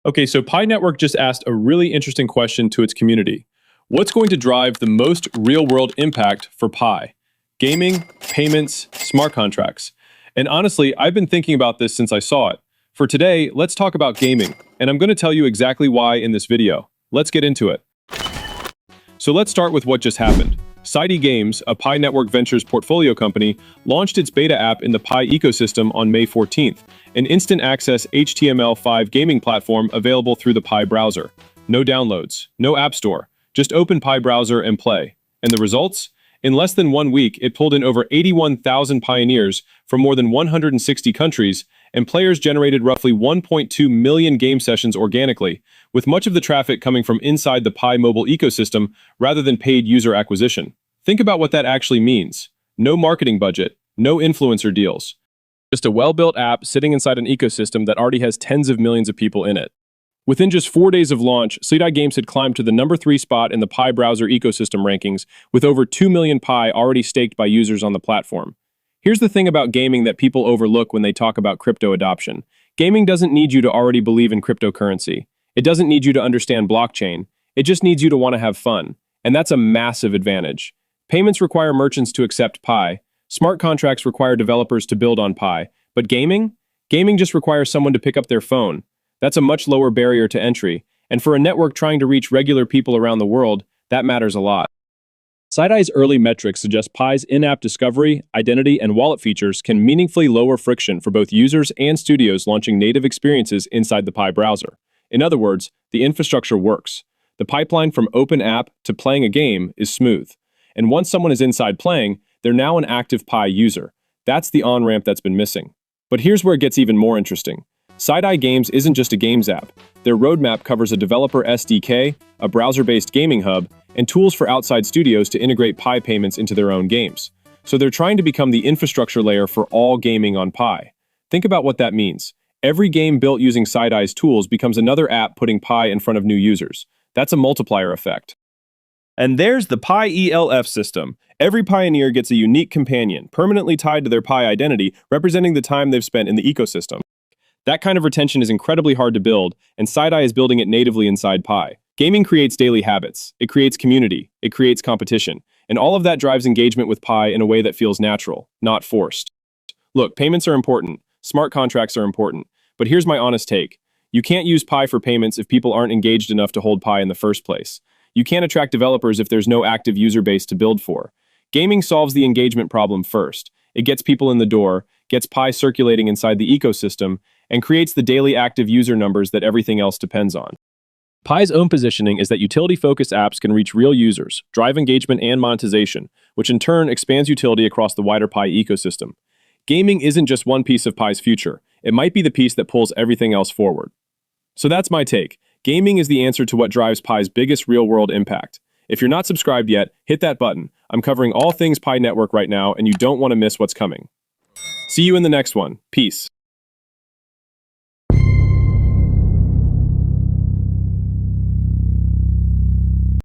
Okay, so Pi Network just asked a really interesting question to its community. What's going to drive the most real-world impact for Pi? Gaming, payments, smart contracts. And honestly, I've been thinking about this since I saw it. For today, let's talk about gaming, and I'm going to tell you exactly why in this video. Let's get into it. So let's start with what just happened. CiDi Games, a Pi Network Ventures portfolio company, launched its beta app in the Pi ecosystem on May 14th, an instant-access HTML5 gaming platform available through the Pi browser. No downloads, no app store, just open Pi browser and play. And the results? In less than 1 week, it pulled in over 81,000 pioneers from more than 160 countries, and players generated roughly 1.2 million game sessions organically, with much of the traffic coming from inside the Pi mobile ecosystem rather than paid user acquisition. Think about what that actually means. No marketing budget, no influencer deals. Just a well-built app sitting inside an ecosystem that already has tens of millions of people in it. Within just 4 days of launch, CiDi Games had climbed to the number 3 spot in the Pi browser ecosystem rankings, with over 2 million Pi already staked by users on the platform. Here's the thing about gaming that people overlook when they talk about crypto adoption. Gaming doesn't need you to already believe in cryptocurrency. It doesn't need you to understand blockchain. It just needs you to want to have fun. And that's a massive advantage. Payments require merchants to accept Pi. Smart contracts require developers to build on Pi. But gaming? Gaming just requires someone to pick up their phone. That's a much lower barrier to entry. And for a network trying to reach regular people around the world, that matters a lot. CiDi's early metrics suggest Pi's in-app discovery, identity, and wallet features can meaningfully lower friction for both users and studios launching native experiences inside the Pi browser. In other words, the infrastructure works. The pipeline from open app to playing a game is smooth. And once someone is inside playing, they're now an active Pi user. That's the on-ramp that's been missing. But here's where it gets even more interesting. CiDi Games isn't just a games app. Their roadmap covers a developer SDK, a browser-based gaming hub, and tools for outside studios to integrate Pi payments into their own games. So they're trying to become the infrastructure layer for all gaming on Pi. Think about what that means. Every game built using CiDi's tools becomes another app putting Pi in front of new users. That's a multiplier effect. And there's the Pi ELF system. Every pioneer gets a unique companion, permanently tied to their Pi identity, representing the time they've spent in the ecosystem. That kind of retention is incredibly hard to build, and CiDi is building it natively inside Pi. Gaming creates daily habits, it creates community, it creates competition, and all of that drives engagement with Pi in a way that feels natural, not forced. Look, payments are important, smart contracts are important, but here's my honest take. You can't use Pi for payments if people aren't engaged enough to hold Pi in the first place. You can't attract developers if there's no active user base to build for. Gaming solves the engagement problem first. It gets people in the door, gets Pi circulating inside the ecosystem, and creates the daily active user numbers that everything else depends on. Pi's own positioning is that utility-focused apps can reach real users, drive engagement and monetization, which in turn expands utility across the wider Pi ecosystem. Gaming isn't just one piece of Pi's future, it might be the piece that pulls everything else forward. So that's my take. Gaming is the answer to what drives Pi's biggest real-world impact. If you're not subscribed yet, hit that button. I'm covering all things Pi Network right now, and you don't want to miss what's coming. See you in the next one. Peace.